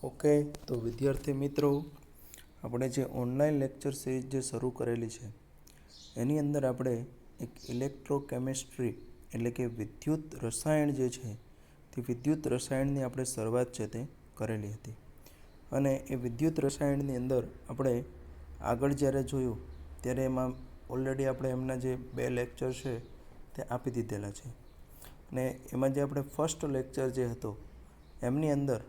Okay, તો વિદ્યાર્થી મિત્રો, આપણે જે ઓનલાઈન લેક્ચર સિરીઝ જે શરૂ કરેલી છે એની અંદર આપણે એક ઇલેક્ટ્રોકેમિસ્ટ્રી એટલે કે વિદ્યુત રસાયણ જે છે તે વિદ્યુત રસાયણની આપણે શરૂઆત છે તે કરેલી હતી. અને એ વિદ્યુત રસાયણની અંદર આપણે આગળ જ્યારે જોયું ત્યારે એમાં ઓલરેડી આપણે એમના જે 2 લેક્ચર છે તે આપી દીધેલા છે. અને એમાં જે આપણે ફર્સ્ટ લેક્ચર જે હતો એમની અંદર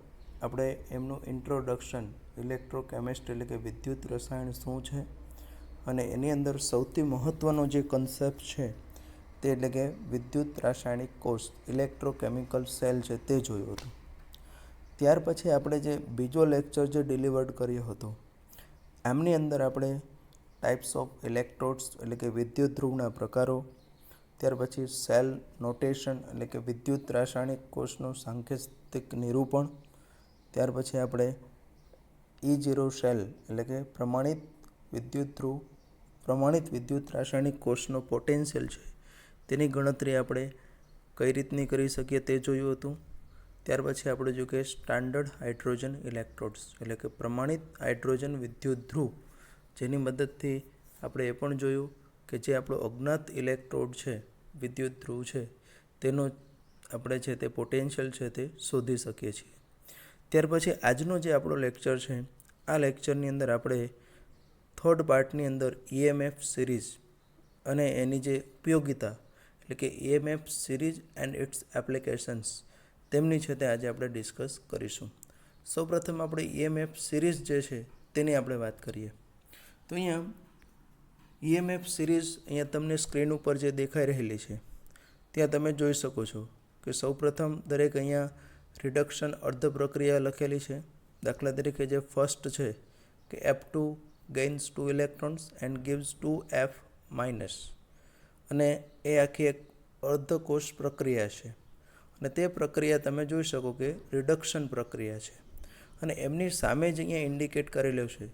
આપણે એમનું ઇન્ટ્રોડક્શન ઇલેક્ટ્રોકેમિસ્ટ્રી એટલે કે વિદ્યુત રસાયણ શું છે અને એની અંદર સૌથી મહત્ત્વનો જે કન્સેપ્ટ છે તે એટલે કે વિદ્યુત રાસાયણિક કોષ ઇલેક્ટ્રોકેમિકલ સેલ છે તે જોયું હતું. ત્યાર પછી આપણે જે બીજો લેક્ચર જે ડિલિવર્ડ કર્યો હતો એમની અંદર આપણે ટાઈપ્સ ઓફ ઇલેક્ટ્રોડ્સ એટલે કે વિદ્યુત ધ્રુવના પ્રકારો, ત્યાર પછી સેલ નોટેશન એટલે કે વિદ્યુત રાસાયણિક કોષનું સાંકેતિક નિરૂપણ, ત્યાર પછી આપણે E0 સેલ એટલે કે પ્રમાણિત વિદ્યુત રાસાયણિક કોષનો પોટેન્શિયલ છે તેની ગણતરી આપણે કઈ રીતની કરી શકીએ તે જોયું હતું. ત્યાર પછી આપણે જોયું કે સ્ટાન્ડર્ડ હાઇડ્રોજન ઇલેક્ટ્રોડ્સ એટલે કે પ્રમાણિત હાઇડ્રોજન વિદ્યુત ધ્રુવ, જેની મદદથી આપણે એ પણ જોયું કે જે આપણો અજ્ઞાત ઇલેક્ટ્રોડ છે વિદ્યુત ધ્રુવ છે તેનો આપણે છે તે પોટેન્શિયલ છે તે શોધી શકીએ છીએ. ત્યાર પછી આજનો જે આપણો લેક્ચર છે આ લેક્ચરની અંદર આપણે થર્ડ પાર્ટની અંદર EMF સિરીઝ અને એની જે ઉપયોગિતા એટલે કે EMF series and its applications તેમની છે તે આજે આપણે ડિસ્કસ કરીશું. સૌપ્રથમ આપણે EMF સિરીઝ જે છે તેની આપણે વાત કરીએ તો અહીંયા EMF સિરીઝ અહીંયા તમને સ્ક્રીન ઉપર જે દેખાઈ રહેલી છે ત્યાં તમે જોઈ શકો છો કે સૌપ્રથમ દરેક અહીંયા રિડક્શન અર્ધ પ્રક્રિયા લખેલી છે. દાખલા તરીકે જે ફર્સ્ટ છે કે F2 gains 2 electrons and gives 2F minus, અને એ આખી એક અર્ધકોષ પ્રક્રિયા છે અને તે પ્રક્રિયા તમે જોઈ શકો કે રિડક્શન પ્રક્રિયા છે અને એમની સામે જ અહીંયા ઇન્ડિકેટ કરેલું છે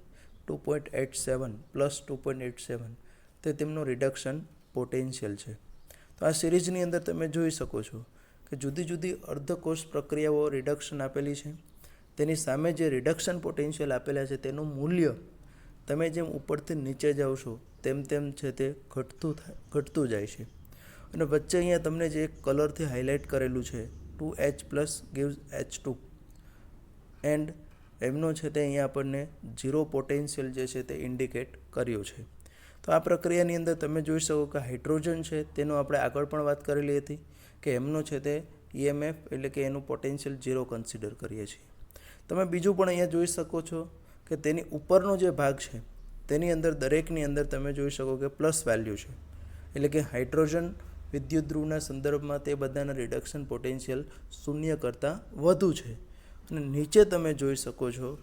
2.87 પ્લસ 2.87 તે તેમનો રિડક્શન પોટેન્શિયલ છે. તો આ સિરીઝની અંદર તમે જોઈ શકો છો કે જુદી જુદી અર્ધકોષ પ્રક્રિયાઓ રિડક્શન આપેલી છે, તેની સામે જે રિડક્શન પોટેન્શિયલ આપેલા છે તેનું મૂલ્ય તમે જેમ ઉપરથી નીચે જાઓ છો તેમ તેમ છે તે ઘટતું જાય છે. અને વચ્ચે અહીંયા તમને જે એક કલરથી હાઇલાઇટ કરેલું છે 2H plus gives H2 and એમનો છે તે અહીંયા આપણને 0 પોટેન્શિયલ જે છે તે ઇન્ડિકેટ કર્યો છે. તો આ પ્રક્રિયાની અંદર તમે જોઈ શકો કે હાઇડ્રોજન છે તેનો આપણે આગળ પણ વાત કરેલી હતી કે એમનો છે તે EMF એટલે કે એનું પોટેન્શિયલ 0 કન્સિડર કરીએ છીએ. તમે બીજું પણ અહીંયા જોઈ શકો છો કે તેની ઉપરનો જે ભાગ છે તેની અંદર દરેકની અંદર તમે જોઈ શકો કે પ્લસ વેલ્યુ છે એટલે કે હાઇડ્રોજન વિદ્યુત ધ્રુવના સંદર્ભમાં તે બધાના રિડક્શન પોટેન્શિયલ 0 કરતાં વધુ છે. અને નીચે તમે જોઈ શકો છો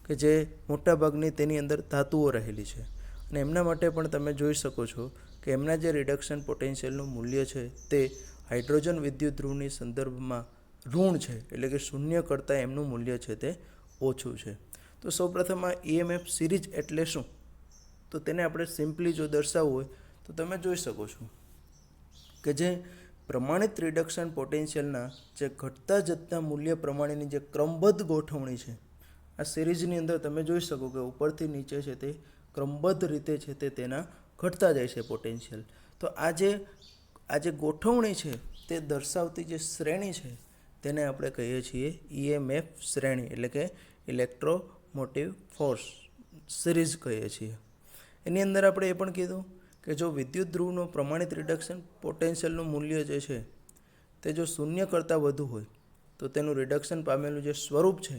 કે જે મોટાભાગની તેની અંદર ધાતુઓ રહેલી છે અને એમના માટે પણ તમે જોઈ શકો છો કે એમના જે રિડક્શન પોટેન્શિયલનું મૂલ્ય છે તે હાઇડ્રોજન વિદ્યુત ધ્રુવની સંદર્ભમાં ઋણ છે એટલે કે 0 કરતાં એમનું મૂલ્ય છે તે ઓછું છે. તો સૌપ્રથમ આ EMF સિરીઝ એટલે શું, તો તેને આપણે સિમ્પલી જો દર્શાવવું હોય તો તમે જોઈ શકો છો કે જે પ્રમાણિત રિડક્શન પોટેન્શિયલના જે ઘટતા જતા મૂલ્ય પ્રમાણેની જે ક્રમબદ્ધ ગોઠવણી છે આ સિરીઝની અંદર તમે જોઈ શકો કે ઉપરથી નીચે છે તે ક્રમબદ્ધ રીતે છે તે તેના ઘટતા જાય છે પોટેન્શિયલ. તો આ જે ગોઠવણી છે તે દર્શાવતી જે શ્રેણી છે તેને આપણે કહીએ છીએ EMF શ્રેણી એટલે કે ઇલેક્ટ્રોમોટિવ ફોર્સ સિરીઝ કહીએ છીએ. એની અંદર આપણે એ પણ કીધું કે જો વિદ્યુત ધ્રુવનો પ્રમાણિત રિડક્શન પોટેન્શિયલનું મૂલ્ય જે છે તે જો 0 કરતાં વધુ હોય તો તેનું રિડક્શન પામેલું જે સ્વરૂપ છે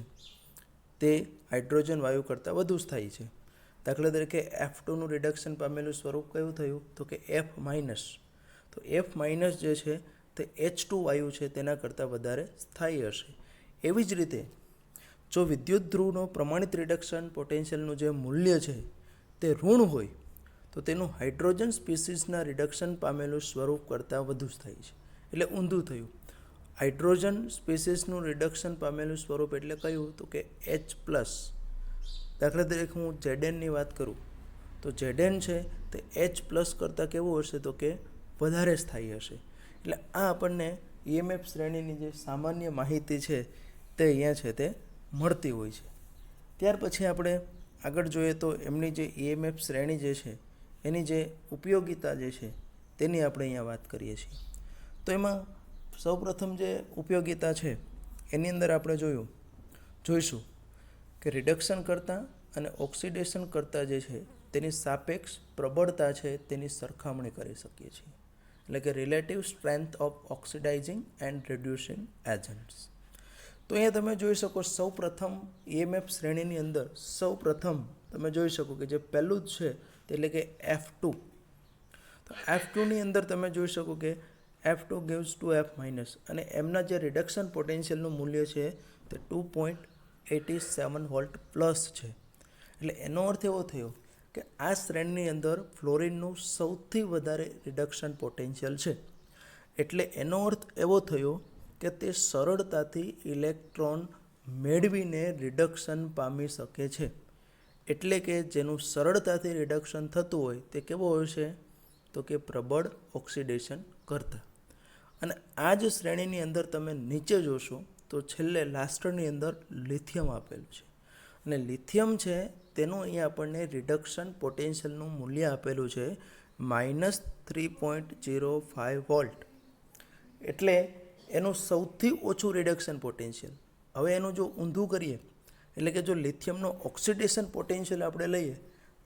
તે હાઇડ્રોજન વાયુ કરતાં વધુ સ્થાયી છે. દાખલા તરીકે F2નું રિડક્શન પામેલું સ્વરૂપ કયું થયું તો કે F માઇનસ. તો F માઇનસ જે છે તે H2 વાયુ છે તેના કરતાં વધારે સ્થાયી હશે. એવી જ રીતે જો વિદ્યુત ધ્રુવનો પ્રમાણિત રિડક્શન પોટેન્શિયલનું જે મૂલ્ય છે તે ઋણ હોય તો તેનું હાઇડ્રોજન સ્પીસીસના રિડક્શન પામેલું સ્વરૂપ કરતાં વધુ સ્થાયી છે. એટલે ઊંધું થયું. હાઇડ્રોજન સ્પીસીસનું રિડક્શન પામેલું સ્વરૂપ એટલે કયું તો કે H પ્લસ. દાખલા તરીકે હું Zn વાત કરું તો Zn છે તે H પ્લસ કરતાં કેવું હશે તો કે વધારે સ્થાયી હશે. એટલે આ આપણને EMF શ્રેણીની જે સામાન્ય માહિતી છે તે અહીંયા છે તે મળતી હોય છે. ત્યાર પછી આપણે આગળ જોઈએ તો એમની જે EMF શ્રેણી જે છે એની જે ઉપયોગિતા જે છે તેની આપણે અહીંયા વાત કરીએ છીએ. તો એમાં સૌપ્રથમ જે ઉપયોગિતા છે એની અંદર આપણે જોઈશું કે રિડક્શન કરતાં અને ઓક્સિડેશન કરતાં જે છે તેની સાપેક્ષ પ્રબળતા છે તેની સરખામણી કરી શકીએ છીએ, એટલે કે relative strength of oxidising and reducing agents. તો અહીંયા તમે જોઈ શકો સૌપ્રથમ EMF શ્રેણીની અંદર સૌપ્રથમ તમે જોઈ શકો કે જે પહેલું જ છે એટલે કે F2. તો F2ની અંદર તમે જોઈ શકો કે F2 gives to F minus અને એમના જે રિડક્શન પોટેન્શિયલનું મૂલ્ય છે તે 2.87 વોલ્ટ પ્લસ છે. એટલે એનો અર્થ એવો થયો કે આ શ્રેણીની અંદર ફ્લોરિનનું સૌથી વધારે રિડક્શન પોટેન્શિયલ છે. એટલે એનો અર્થ એવો થયો કે તે સરળતાથી ઇલેક્ટ્રોન મેળવીને રિડક્શન પામી શકે છે. એટલે કે જેનું સરળતાથી રિડક્શન થતું હોય તે કેવો હોય છે તો કે પ્રબળ ઓક્સિડેશન કરતા. અને આ જ શ્રેણીની અંદર તમે નીચે જોશો તો છેલ્લે લાસ્ટની અંદર લિથિયમ આપેલું છે. અને લિથિયમ છે તેનું અહીંયા આપણને રિડક્શન પોટેન્શિયલનું મૂલ્ય આપેલું છે -3.05 વોલ્ટ. એટલે એનું સૌથી ઓછું રિડક્શન પોટેન્શિયલ. હવે એનું જો ઊંધું કરીએ એટલે કે જો લિથિયમનો ઓક્સિડેશન પોટેન્શિયલ આપણે લઈએ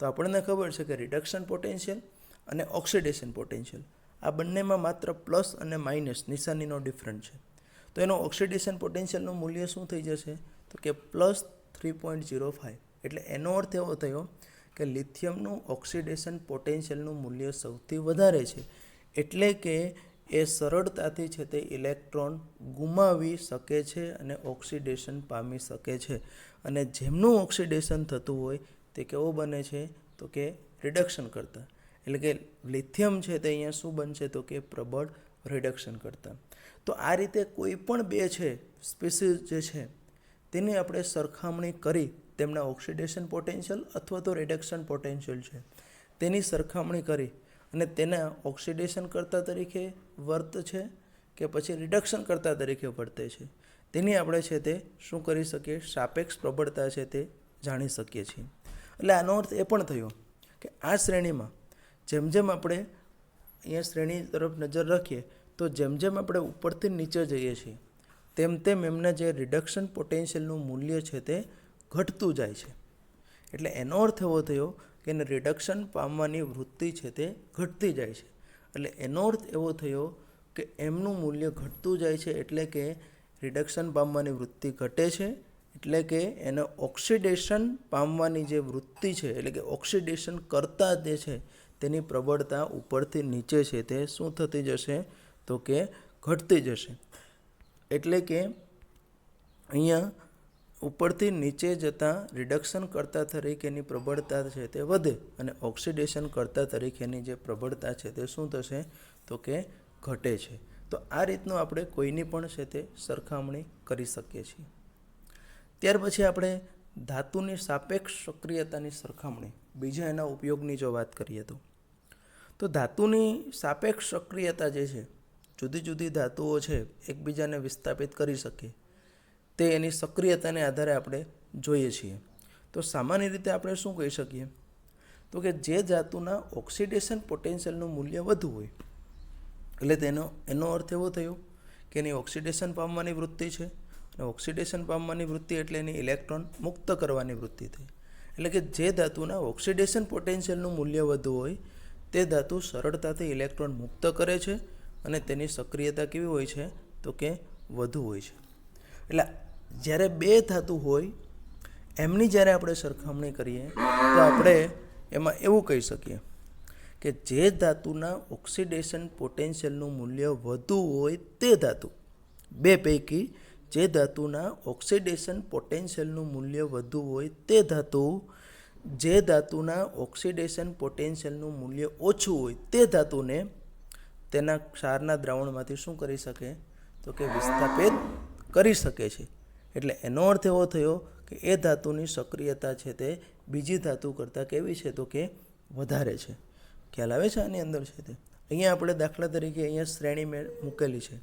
તો આપણને ખબર છે કે રિડક્શન પોટેન્શિયલ અને ઓક્સિડેશન પોટેન્શિયલ આ બંનેમાં માત્ર પ્લસ અને માઇનસ નિશાનીનો ડિફરન્ટ છે. તો એનો ઓક્સિડેશન પોટેન્શિયલનું મૂલ્ય શું થઈ જશે તો કે +3.05. એટલે એનો અર્થ એવો થયો કે લિથિયમનું ઓક્સિડેશન પોટેન્શિયલનું મૂલ્ય સૌથી વધારે છે. એટલે કે એ સરળતાથી છે તે ઇલેક્ટ્રોન ગુમાવી શકે છે અને ઓક્સિડેશન પામી શકે છે. અને જેમનું ઓક્સિડેશન થતું હોય તે કેવો બને છે તો કે રિડક્શન કરતા. એટલે કે લિથિયમ છે તે અહીંયા શું બનશે તો કે પ્રબળ રિડક્શન કરતા. તો આ રીતે કોઈ પણ બે છે સ્પીસીસ જે છે તેની આપણે સરખામણી કરી તેમના ઓક્સિડેશન પોટેન્શિયલ અથવા તો રિડક્શન પોટેન્શિયલ છે તેની સરખામણી કરી અને તેના ઓક્સિડેશન કરતા તરીકે વર્ત છે કે પછી રિડક્શન કરતા તરીકે વર્તે છે તેની આપણે છે તે શું કરી શકીએ સાપેક્ષ પ્રબળતા છે તે જાણી શકીએ છીએ. એટલે આનો અર્થ એ પણ થયો કે આ શ્રેણીમાં જેમ જેમ આપણે અહીંયા શ્રેણી તરફ નજર રાખીએ તો જેમ જેમ આપણે ઉપરથી નીચે જઈએ છીએ તેમ તેમ એમના જે રિડક્શન પોટેન્શિયલનું મૂલ્ય છે તે ઘટતું જાય છે. એટલે એનો અર્થ એવો થયો કે એને રિડક્શન પામવાની વૃત્તિ છે તે ઘટતી જાય છે. એટલે એનો અર્થ એવો થયો કે એમનું મૂલ્ય ઘટતું જાય છે. એટલે કે રિડક્શન પામવાની વૃત્તિ ઘટે છે. એટલે કે એને ઓક્સિડેશન પામવાની જે વૃત્તિ છે એટલે કે ઓક્સિડેશન કરતાં જે છે તેની પ્રબળતા ઉપરથી નીચે છે તે શું થતી જશે તો કે ઘટતી જશે. એટલે કે અહીંયા ઉપરથી નીચે જતાં રિડક્શન કરતા તરીકેની પ્રબળતા છે તે વધે અને ઓક્સિડેશન કરતા તરીકેની જે પ્રબળતા છે તે શું થશે તો કે ઘટે છે. તો આ રીતનું આપણે કોઈની પણ છે તે સરખામણી કરી શકીએ છીએ. ત્યાર પછી આપણે ધાતુની સાપેક્ષ સક્રિયતાની સરખામણી બીજા એના ઉપયોગની જો વાત કરીએ તો ધાતુની સાપેક્ષ સક્રિયતા જે છે જુદી જુદી ધાતુઓ છે એકબીજાને વિસ્થાપિત કરી શકે તે એની સક્રિયતાને આધારે આપણે જોઈએ છીએ. તો સામાન્ય રીતે આપણે શું કહી શકીએ તો કે જે ધાતુના ઓક્સિડેશન પોટેન્શિયલનું મૂલ્ય વધુ હોય એટલે એનો અર્થ એવો થયો કે એની ઓક્સિડેશન પામવાની વૃત્તિ છે અને ઓક્સિડેશન પામવાની વૃત્તિ એટલે એની ઇલેક્ટ્રોન મુક્ત કરવાની વૃત્તિ થઈ. એટલે કે જે ધાતુના ઓક્સિડેશન પોટેન્શિયલનું મૂલ્ય વધુ હોય તે ધાતુ સરળતાથી ઇલેક્ટ્રોન મુક્ત કરે છે અને તેની સક્રિયતા કેવી હોય છે તો કે વધુ હોય છે. એટલે જ્યારે બે ધાતુ હોય એમની જ્યારે આપણે સરખામણી કરીએ તો આપણે એમાં એવું કહી શકીએ કે જે ધાતુના ઓક્સિડેશન પોટેન્શિયલનું મૂલ્ય વધુ હોય તે ધાતુ બે પૈકી જે ધાતુના ઓક્સિડેશન પોટેન્શિયલનું મૂલ્ય વધુ હોય તે ધાતુ જે ધાતુના ઓક્સિડેશન પોટેન્શિયલનું મૂલ્ય ઓછું હોય તે ધાતુને તેના ક્ષારના દ્રાવણમાંથી શું કરી શકે તો કે વિસ્થાપિત કરી શકે છે. એટલે એનો અર્થ એવો થયો કે એ ધાતુની સક્રિયતા છે તે બીજી ધાતુ કરતાં કેવી છે તો કે વધારે છે. ખ્યાલ આવે છે આની અંદર છે તે અહીંયા આપણે દાખલા તરીકે અહીંયા શ્રેણી મેં મૂકેલી છે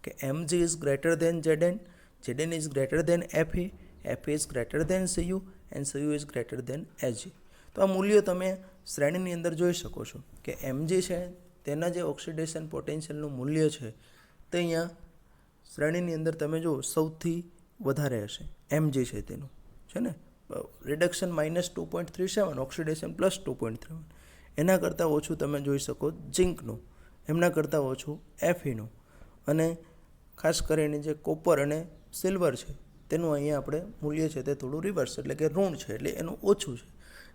કે Mg is greater than Zn, Zn is greater than Fe F is greater than CU and CU is greater than HG. તો આ મૂલ્યો તમે શ્રેણીની અંદર જોઈ શકો છો કે એમજી છે તેના જે ઓક્સિડેશન પોટેન્શિયલનું મૂલ્ય છે તે અહીંયા શ્રેણીની અંદર તમે જુઓ સૌથી વધારે હશે એમજી છે તેનું, છે ને, રિડક્શન -2.37, ઓક્સિડેશન +2.31. એના કરતાં ઓછું તમે જોઈ શકો ઝિંકનું, એમના કરતાં ઓછું એફઈનું, અને ખાસ કરીને જે કોપર અને સિલ્વર છે તેનું અહીંયા આપણે મૂલ્ય છે તે થોડું રિવર્સ એટલે કે ઋણ છે, એટલે એનું ઓછું છે.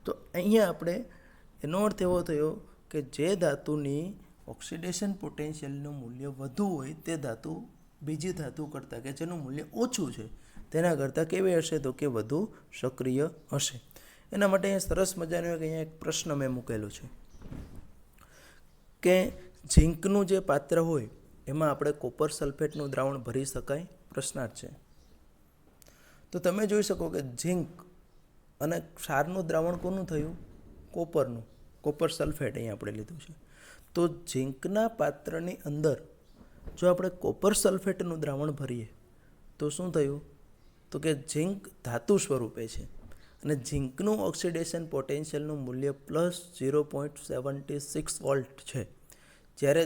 તો અહીંયા આપણે એનો અર્થ એવો થયો કે જે ધાતુની ઓક્સિડેશન પોટેન્શિયલનું મૂલ્ય વધુ હોય તે ધાતુ બીજી ધાતુ કરતાં કે જેનું મૂલ્ય ઓછું છે તેના કરતાં કેવી હશે તો કે વધુ સક્રિય હશે. એના માટે અહીંયા સરસ મજાનો અહીંયા એક પ્રશ્ન મેં મૂકેલો છે કે ઝિંકનું જે પાત્ર હોય એમાં આપણે કોપર સલ્ફેટનું દ્રાવણ ભરી શકાય? પ્રશ્નાર્થ છે. તો તમે જોઈ શકો કે ઝિંક અને ક્ષારનું દ્રાવણ કોનું થયું? કોપરનું, કોપર સલ્ફેટ અહીંયા આપણે લીધું છે. તો ઝિંકના પાત્રની અંદર જો આપણે કોપર સલ્ફેટનું દ્રાવણ ભરીએ તો શું થયું? તો કે ઝિંક ધાતુ સ્વરૂપે છે અને ઝિંકનું ઓક્સિડેશન પોટેન્શિયલનું મૂલ્ય +0.76 વોલ્ટ છે, જ્યારે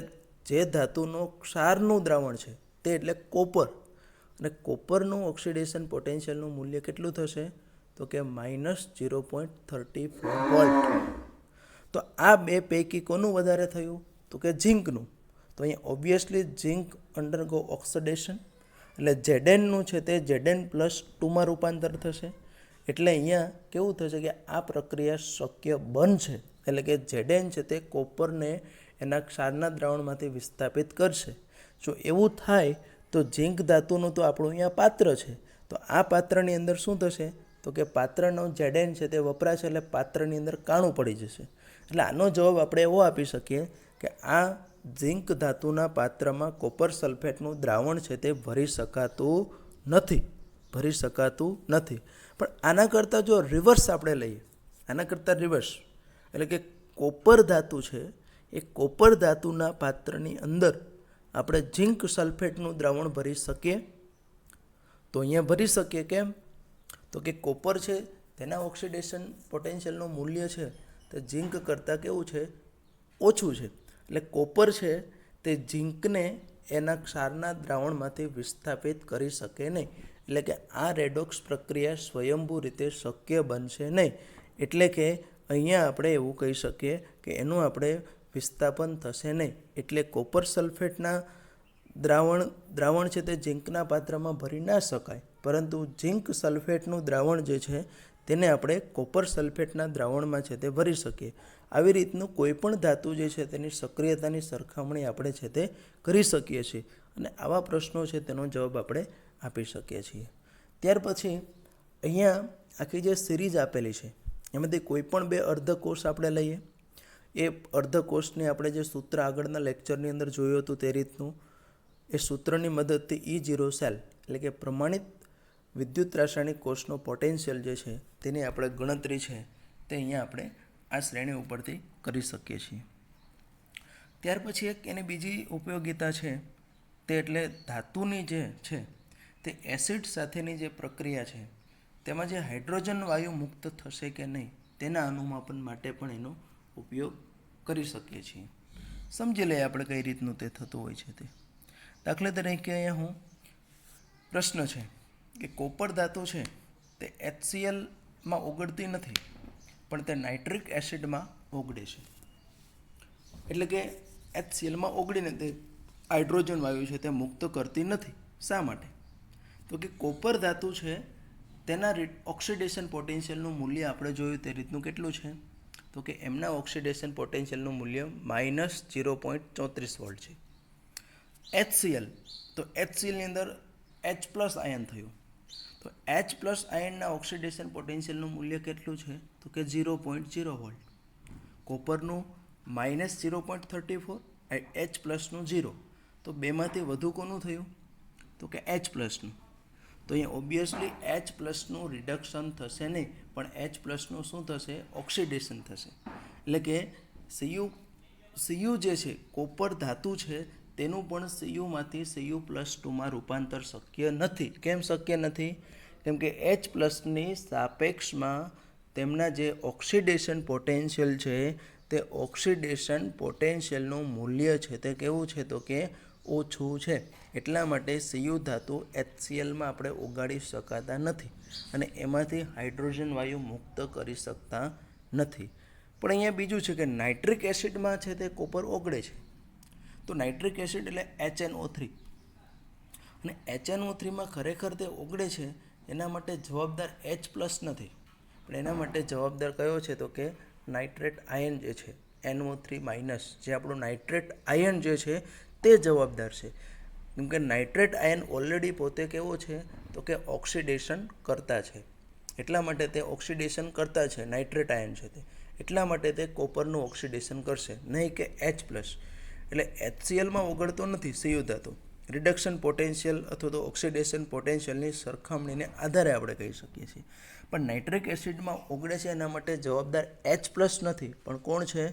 જે ધાતુનો ક્ષારનું દ્રાવણ છે તે એટલે કોપર, અને કોપરનું ઓક્સિડેશન પોટેન્શિયલનું મૂલ્ય કેટલું થશે તો કે -0.34 વોલ્ટ. તો આ બે પૈકી કોનું વધારે થયું તો કે ઝિંકનું. તો અહીંયા ઓબ્વિયસલી ઝિંક અંડરગો ઓક્સિડેશન, એટલે Znનું છે તે Zn+2માં રૂપાંતર થશે. એટલે અહીંયા કેવું થશે કે આ પ્રક્રિયા શક્ય બનશે, એટલે કે Zn છે તે કોપરને એના ક્ષારના દ્રાવણમાંથી વિસ્થાપિત કરશે. જો એવું થાય તો ઝિંક ધાતુનું તો આપણું અહીંયા પાત્ર છે, તો આ પાત્રની અંદર શું થશે તો કે પાત્રનો Zn છે તે વપરાશે એટલે પાત્રની અંદર કાણું પડી જશે. એટલે આનો જવાબ આપણે એવો આપી શકીએ કે આ ઝિંક ધાતુના પાત્રમાં કોપર સલ્ફેટનું દ્રાવણ છે તે ભરી શકાતું નથી. પણ આના કરતાં જો રિવર્સ આપણે લઈએ, આના કરતાં રિવર્સ એટલે કે કોપર ધાતુ છે એ કોપર ધાતુના પાત્રની અંદર આપણે ઝિંક સલ્ફેટનું દ્રાવણ ભરી શકીએ? તો અહીંયા ભરી શકીએ. કેમ? તો કે કોપર છે તેના ઓક્સિડેશન પોટેન્શિયલનું મૂલ્ય છે તે ઝિંક કરતાં કેવું છે? ઓછું છે. એટલે કોપર છે તે ઝિંકને એના ક્ષારના દ્રાવણમાંથી વિસ્થાપિત કરી શકે નહીં. એટલે કે આ રેડોક્સ પ્રક્રિયા સ્વયંભૂ રીતે શક્ય બનશે નહીં. એટલે કે અહીંયા આપણે એવું કહી શકીએ કે એનું આપણે વિસ્થાપન થશે નહીં. એટલે કોપર સલ્ફેટના દ્રાવણ છે તે ઝિંકના પાત્રમાં ભરી ના શકાય, પરંતુ ઝિંક સલ્ફેટનું દ્રાવણ જે છે તેને આપણે કોપર સલ્ફેટના દ્રાવણમાં છે તે ભરી શકીએ. આવી રીતનું કોઈ પણ ધાતુ જે છે તેની સક્રિયતાની સરખામણી આપણે છે તે કરી શકીએ છીએ, અને આવા પ્રશ્નો છે તેનો જવાબ આપણે આપી શકીએ છીએ. ત્યાર પછી અહીંયા આખી જે સિરીઝ આપેલી છે એમાંથી કોઈ પણ બે અર્ધકોષ આપણે લઈએ. એ અર્ધકોષને આપણે જે સૂત્ર આગળના લેક્ચરની અંદર જોયું હતું તે રીતનું એ સૂત્રની મદદથી E0 સેલ એટલે કે પ્રમાણિત વિદ્યુત રાસાયણિક કોષનો પોટેન્શિયલ જે છે તેની આપણે ગણતરી છે તે અહીંયા આપણે આ શ્રેણી ઉપરથી કરી શકીએ છીએ. ત્યાર પછી એક એની બીજી ઉપયોગિતા છે તે એટલે ધાતુની જે છે તે એસિડ સાથેની જે પ્રક્રિયા છે તેમાં જે હાઇડ્રોજન વાયુ મુક્ત થશે કે નહીં તેના અનુમાપન માટે પણ એનો ઉપયોગ કરી શકીએ છીએ. સમજી લઈએ આપણે કઈ રીતનું તે થતું હોય છે તે. દાખલા તરીકે અહીંયા પ્રશ્ન છે કે કોપર ધાતુ છે તે HClમાં ઓગળતી નથી પણ તે નાઇટ્રિક એસિડમાં ઓગળે છે. એટલે કે HClમાં ઓગળીને તે હાઇડ્રોજન વાયુ છે તે મુક્ત કરતી નથી. શા માટે? તો કે કોપર ધાતુ છે તેના ઓક્સિડેશન પોટેન્શિયલનું મૂલ્ય આપણે જોયું તે રીતનું કેટલું છે તો કે એમના ઓક્સિડેશન પોટેન્શિયલનું મૂલ્ય -0.34 વોલ્ટ છે. HCl તો HClની અંદર H+ આયન થયું, તો H+ આયનના ઓક્સિડેશન પોટેન્શિયલનું મૂલ્ય કેટલું છે તો કે 0.0 વોલ્ટ. કોપરનું -0.34, H+નું 0, તો બેમાંથી વધુ કોનું થયું તો કે H+નું. તો અહીંયા ઓબ્વિયસલી H+નું રિડક્શન થશે નહીં, પણ H+નું શું થશે? ઓક્સિડેશન થશે. એટલે કે Cu જે છે કોપર ધાતુ છે તેનું પણ Cuમાંથી Cu+2માં રૂપાંતર શક્ય નથી. કેમ શક્ય નથી? કેમ કે એચ પ્લસની સાપેક્ષમાં તેમના જે ઓક્સિડેશન પોટેન્શિયલ છે તે ઓક્સિડેશન પોટેન્શિયલનું મૂલ્ય છે તે કેવું છે તો કે ઓછું છે. એટલા માટે સીયુ ધાતુ HClમાં આપણે ઓગાળી શકાતા નથી અને એમાંથી હાઇડ્રોજન વાયુ મુક્ત કરી શકતા નથી. પણ અહીંયા બીજું છે કે નાઇટ્રિક એસિડમાં છે તે કોપર ઓગળે છે. તો નાઇટ્રિક એસિડ એટલે HNO3 અને HNO3માં ખરેખર તે ઓગળે છે એના માટે જવાબદાર H પ્લસ નથી, પણ એના માટે જવાબદાર કયો છે તો કે નાઇટ્રેટ આયન જે છે NO3 માઇનસ, જે આપણું નાઇટ્રેટ આયન જે છે તે જવાબદાર છે. કેમ કે નાઇટ્રેટ આયન ઓલરેડી પોતે કેવો છે તો કે ઓક્સિડેશન કરતા છે, એટલા માટે તે ઓક્સિડેશન કરતા છે. નાઇટ્રેટ આયન છે તે એટલા માટે તે કોપરનું ઓક્સિડેશન કરશે, નહીં કે H પ્લસ. એટલે HClમાં ઓગળતો નથી સીયુ ધાતુ. રિડક્શન પોટેન્શિયલ અથવા તો ઓક્સિડેશન પોટેન્શિયલની સરખામણીને આધારે આપણે કહી શકીએ છીએ. પણ નાઇટ્રિક એસિડમાં ઓગળે છે એના માટે જવાબદાર H પ્લસ નથી, પણ કોણ છે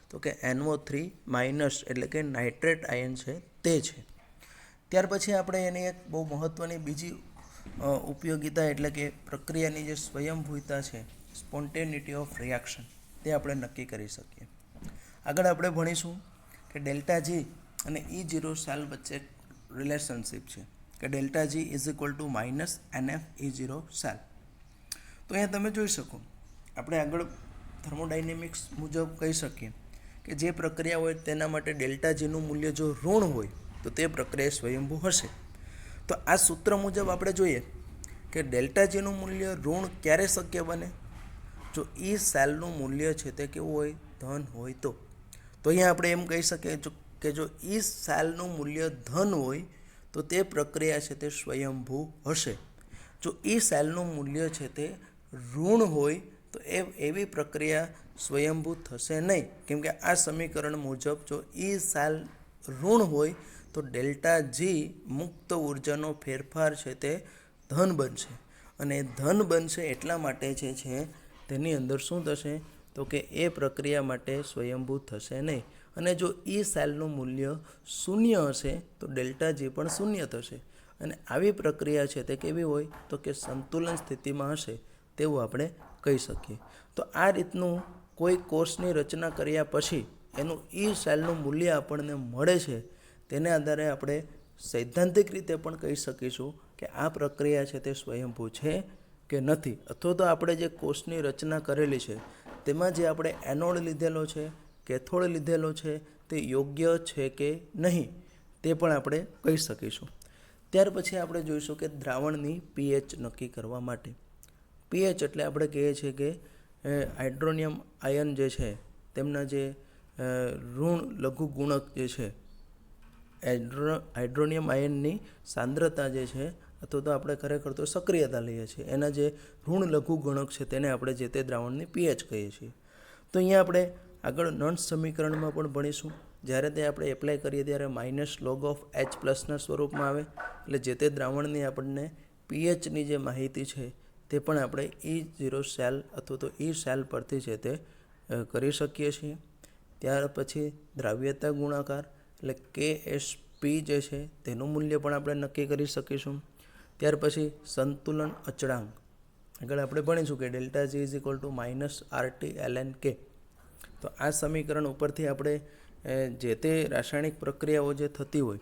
તો કે NO3 માઇનસ એટલે કે નાઇટ્રેટ આયન છે તે છે. ત્યાર પછી આપણે એની એક બહુ મહત્ત્વની બીજી ઉપયોગિતા એટલે કે પ્રક્રિયાની જે સ્વયંભૂતા છે, સ્પોન્ટેનિટી ઓફ રિએક્શન, તે આપણે નક્કી કરી શકીએ. આગળ આપણે ભણીશું કે ડેલ્ટા જી અને E0 સેલ વચ્ચે રિલેશનશિપ છે કે delta G is equal to minus NF E0 સેલ. તો અહીંયા તમે જોઈ શકો, આપણે આગળ થર્મોડાયનેમિક્સ મુજબ કહી શકીએ કે જે પ્રક્રિયા હોય તેના માટે ડેલ્ટા જીનું મૂલ્ય જો ઋણ હોય તો તે પ્રક્રિયા સ્વયંભૂ હશે. તો આ સૂત્ર મુજબ આપણે જોઈએ કે ડેલ્ટા જીનું મૂલ્ય ઋણ ક્યારે શક્ય બને? જો E સેલનું મૂલ્ય છે તે કેવું હોય? ધન હોય તો. તો અહીંયા આપણે એમ કહી શકીએ કે જો E સેલનું મૂલ્ય ધન હોય તો તે પ્રક્રિયા છે તે સ્વયંભૂ હશે. જો E સેલનું મૂલ્ય છે તે ઋણ હોય તો એવી પ્રક્રિયા સ્વયંભૂ થશે નહીં, કેમ કે આ સમીકરણ મુજબ જો E સેલ ઋણ હોય તો ડેલ્ટા જી મુક્ત ઉર્જાનો ફેરફાર છે તે ધન બનશે, અને ધન બનશે એટલા માટે છે તેની અંદર શું થશે તો કે એ પ્રક્રિયા માટે સ્વયંભૂ થશે નહીં. અને જો E સેલનું મૂલ્ય શૂન્ય હશે તો ડેલ્ટા જી પણ શૂન્ય થશે, અને આવી પ્રક્રિયા છે તે કેવી હોય તો કે સંતુલન સ્થિતિમાં હશે તેવું આપણે કહી શકીએ. તો આ રીતનું કોઈ કોષની રચના કર્યા પછી એનું E સેલનું મૂલ્ય આપણને મળે છે, તેને આધારે આપણે સૈદ્ધાંતિક રીતે પણ કહી શકીશું કે આ પ્રક્રિયા છે તે સ્વયંભૂ છે કે નથી, અથવા તો આપણે જે કોષની રચના કરેલી છે તેમાં જે આપણે એનોડ લીધેલો છે, કેથોડ લીધેલો છે, તે યોગ્ય છે કે નહીં તે પણ આપણે કહી શકીશું. ત્યાર પછી આપણે જોઈશું કે દ્રાવણની pH નક્કી કરવા માટે. pH એટલે આપણે કહીએ છીએ કે હાઇડ્રોનિયમ આયન જે છે તેમના જે ઋણ લઘુ ગુણક જે છે, હાઇડ્રોનિયમ આયનની સાંદ્રતા જે છે, અથવા તો આપણે ખરેખર તો સક્રિયતા લઈએ છીએ, એના જે ઋણ લઘુ ગુણક છે તેને આપણે જે તે દ્રાવણની pH કહીએ છીએ. તો અહીંયા આપણે આગળ નોન્સ સમીકરણમાં પણ ભણીશું. જ્યારે તે આપણે એપ્લાય કરીએ ત્યારે માઇનસ લોગ ઓફ H પ્લસના સ્વરૂપમાં આવે, એટલે જે તે દ્રાવણની આપણને pHની જે માહિતી છે તે પણ આપણે E0 સેલ અથવા તો E સેલ પરથી છે તે કરી શકીએ છીએ. ત્યાર પછી દ્રાવ્યતા ગુણાકાર એટલે KSP જે છે તેનું મૂલ્ય પણ આપણે નક્કી કરી શકીશું. ત્યાર પછી સંતુલન અચળાંક આગળ આપણે ભણીશું કે delta G is equal to minus RT ln K. તો આ સમીકરણ ઉપરથી આપણે જે તે રાસાયણિક પ્રક્રિયાઓ જે થતી હોય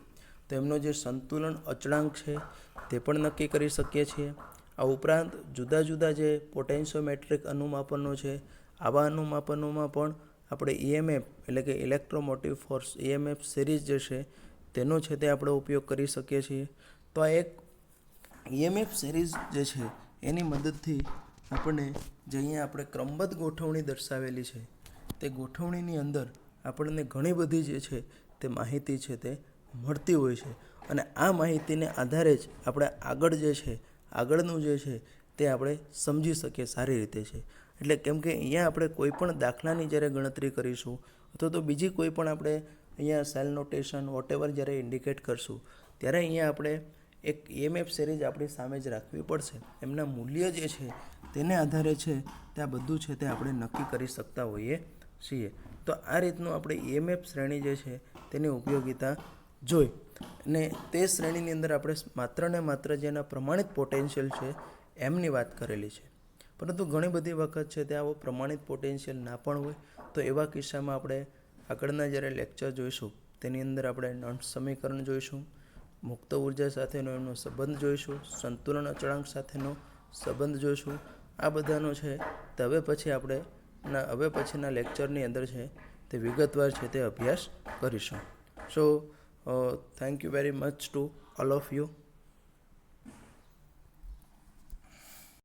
તો એમનો જે સંતુલન અચળાંક છે તે પણ નક્કી કરી શકીએ છીએ. આ ઉપરાંત જુદા જુદા જે પોટેન્શિયોમેટ્રિક અનુમાપનો છે, આવા અનુમાપનોમાં પણ આપણે EMF એટલે કે ઇલેક્ટ્રોમોટિવ ફોર્સ EMF સિરીઝ જે છે તેનો છે તે આપણે ઉપયોગ કરી શકીએ છીએ. તો આ એક EMF સિરીઝ જે છે એની મદદથી આપણને જે અહીંયા આપણે ક્રમબદ્ધ ગોઠવણી દર્શાવેલી છે તે ગોઠવણીની અંદર આપણને ઘણી બધી જે છે તે માહિતી છે તે મળતી હોય છે, અને આ માહિતીને આધારે જ આપણે આગળ જે છે આગળનું જે છે તે આપણે સમજી શકીએ સારી રીતે છે. એટલે કેમ કે અહીંયા આપણે કોઈ પણ દાખલાની જ્યારે ગણતરી કરીશું અથવા તો બીજી કોઈ પણ આપણે અહીંયા સેલ નોટેશન વોટેવર જ્યારે ઇન્ડિકેટ કરશું ત્યારે અહીંયા આપણે એક EMF સિરીઝ આપણી સામે જ રાખવી પડશે. એમના મૂલ્ય જે છે તેને આધારે છે તે આ બધું છે તે આપણે નક્કી કરી શકતા હોઈએ છીએ. તો આ રીતનું આપણે EMF શ્રેણી જે છે તેની ઉપયોગિતા જોઈ, અને તે શ્રેણીની અંદર આપણે માત્ર ને માત્ર જેના પ્રમાણિત પોટેન્શિયલ છે એમની વાત કરેલી છે. પરંતુ ઘણી બધી વખત છે તે આવો પ્રમાણિત પોટેન્શિયલ ના પણ હોય, તો એવા કિસ્સામાં આપણે આગળના જ્યારે લેક્ચર જોઈશું તેની અંદર આપણે નોન્સ સમીકરણ જોઈશું, મુક્ત ઉર્જા સાથેનો એનો સંબંધ જોઈશું, સંતુલન અચળાંક સાથેનો સંબંધ જોઈશું. આ બધાનો છે તે હવે પછીના લેક્ચરની અંદર છે તે વિગતવાર છે તે અભ્યાસ કરીશું. So thank you very much to all of you.